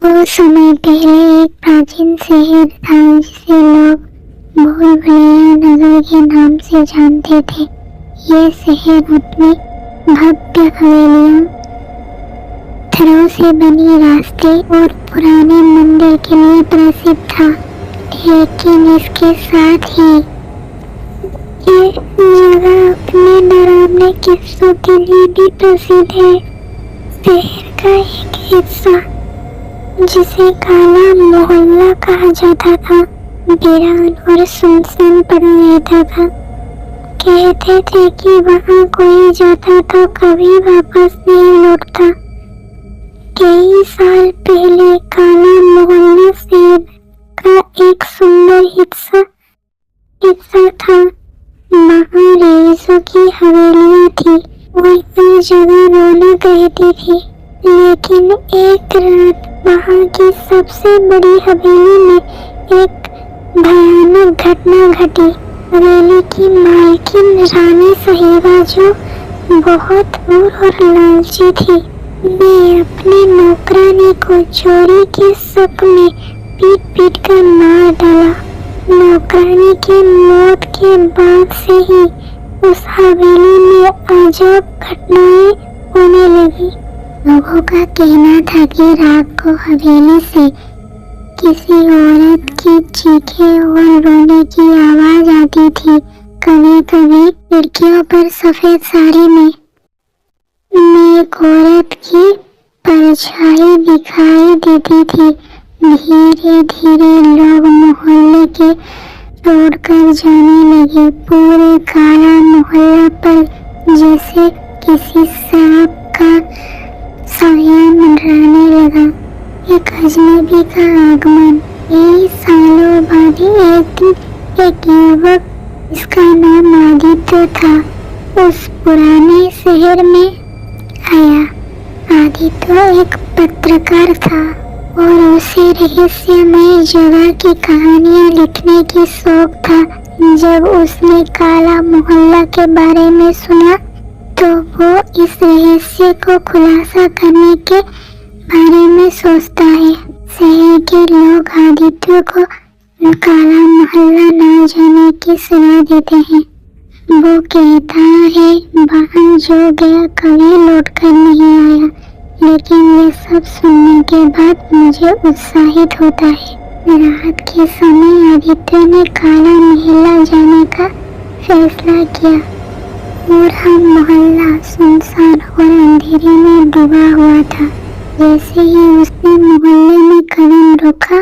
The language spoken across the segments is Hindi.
वो समय पहले एक प्राचीन शहर था जिसे लोग भूल भुलैया नगर के नाम से जानते थे। ये शहर अपनी भव्य हवेलियों, पत्थरों से बनी रास्ते और पुराने मंदिर के लिए प्रसिद्ध था, लेकिन इसके साथ ही ये जगह अपने डरावने किस्सों के लिए भी प्रसिद्ध है। शहर का एक हिस्सा जिसे काला मोहल्ला कहा जाता था, वीरान और सुनसान पड़ा रहता था। कहते थे कि वहाँ कोई जाता तो कभी वापस नहीं लौटता। कई साल पहले काला मोहल्ला शहर का एक सुंदर हिस्सा था। वहाँ रईसों की हवेलियाँ थी और हर जगह रौनक रहती थी। लेकिन एक रात वहाँ की सबसे बड़ी हवेली में एक भयानक घटना घटी। हवेली की मालकिन रानी साहिबा, जो बहुत क्रूर और लालची थी, ने अपने नौकरानी को चोरी के शक में पीट कर मार डाला। नौकरानी की मौत के बाद से ही उस हवेली में अजब घटनाएं होने लगी। लोगों का कहना था कि रात को हवेली से किसी औरत की चीखें और रोने की आवाज आती थी। कभी कभी खिड़कियों पर सफेद साड़ी में एक औरत की परछाई दिखाई देती थी। धीरे धीरे लोग मोहल्ले के छोड़कर जाने लगे। पूरे काला मोहल्ला पर जैसे किसी सांप का साया मंडराने लगा। एक अजनबी का आगमन। कई सालों बाद एक दिन एक युवक, इसका नाम आदित्य था, उस पुराने शहर में आया। आदित्य एक पत्रकार था और उसे रहस्यमय जगह की कहानियां लिखने की शौक था। जब उसने काला मोहल्ला के बारे में सुना तो वो इस रहस्य को खुलासा करने के बारे में सोचता है। शहर के लोग आदित्य को काला मोहल्ला न जाने की सलाह देते हैं। वो कहता है वहाँ जो गया कभी लौट कर नहीं आया। लेकिन ये सब सुनने के बाद मुझे उत्साहित होता है। रात के समय आदित्य ने काला मोहल्ला जाने का फैसला किया। पूरा मोहल्ला सुनसान और अंधेरे में डूबा हुआ था। जैसे ही उसने मोहल्ले में कदम रखा,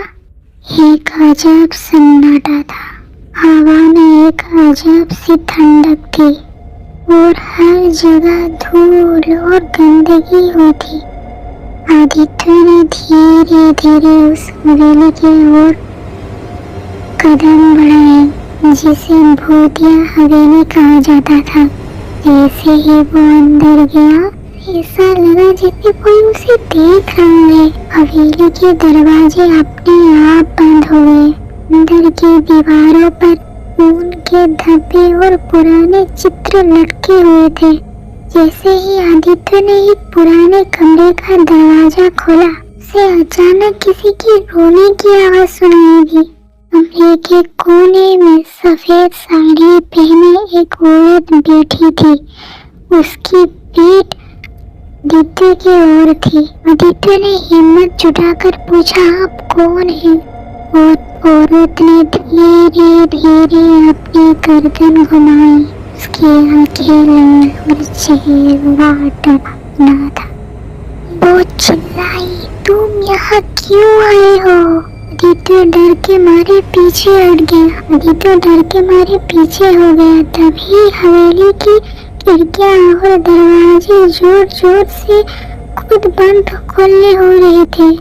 एक अजब सन्नाटा था। हवा में एक अजब सी ठंडक थी और हर जगह धूल और गंदगी होती। आदित्य ने धीरे धीरे उस हवेली की ओर कदम बढ़ाए, जिसे भूतिया हवेली कहा जाता था। जैसे ही वो अंदर गया, ऐसा लगा जैसे कोई उसे देख रहा है। हवेली के दरवाजे अपने आप बंद हो गए। अंदर की दीवारों पर खून के धब्बे और पुराने चित्र लटके हुए थे। जैसे ही आदित्य ने एक पुराने कमरे का दरवाजा खोला, उसे अचानक किसी की रोने की आवाज सुनाई दी। कमरे के कोने में सफेद साड़ी पहने एक औरत बैठी थी। उसकी पीठ आदित्य की ओर थी। आदित्य ने हिम्मत जुटाकर पूछा, आप कौन हैं? और औरत ने धीरे धीरे अपनी गर्दन घुमाई। उसकी आंखें लाल और चेहरा डरा था। वो चिल्लाई, तुम यहाँ क्यों आए हो? आदित्य डर के मारे पीछे हट गया। आदित्य डर के मारे पीछे हो गया। तभी हवेली की खिड़कियां और दरवाजे जोर जोर से खुद बंद खोलने हो रहे थे।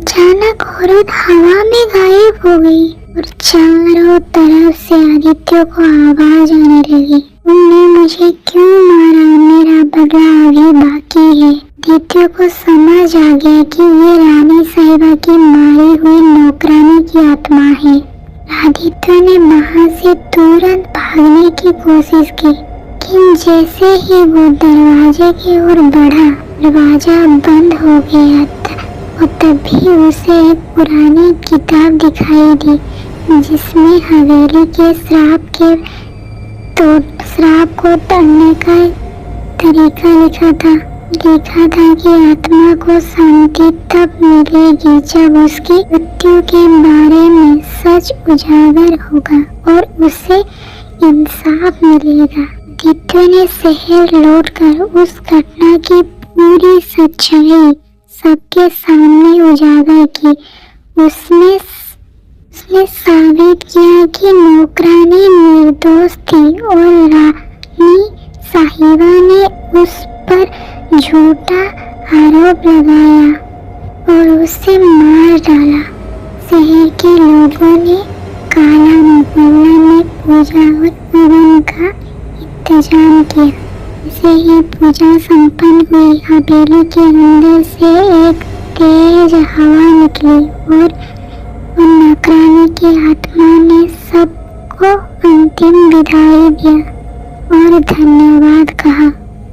अचानक औरत हवा में गायब हो गई और चारों तरफ से आदित्य को आवाज आने लगी, तुमने मुझे क्यों मारा? मेरा बदला अभी बाकी है। आदित्य को समझ आ गया कि ये रानी साहिबा की मारी हुई नौकरानी की आत्मा है। आदित्य ने वहां से तुरंत भागने की कोशिश की, लेकिन जैसे ही वो दरवाजे की ओर बढ़ा, दरवाजा बंद हो गया और तभी उसे एक पुरानी किताब दिखाई दी जिसमें हवेली के श्राप को तोड़ने का तरीका लिखा था कि आत्मा को शांति तब मिलेगी जब उसकी मृत्यु के बारे में सच उजागर होगा और उसे इंसाफ मिलेगा। दित्य ने शहर लौटकर उस घटना की पूरी सच्चाई सबके सामने उजागर की। उसने साबित किया कि नौकरानी निर्दोष थी और रानी साहिबा ने उस पर झूठा आरोप लगाया और उसे मार डाला। शहर के लोगों ने काला मोहल्ला में पूजा और हवन का इंतजाम किया। जैसे ही पूजा संपन्न हुई, हवेली के अंदर से एक तेज हवा निकली और नौकरानी की आत्मा ने सबको अंतिम विदाई दिया और धन्यवाद कहा।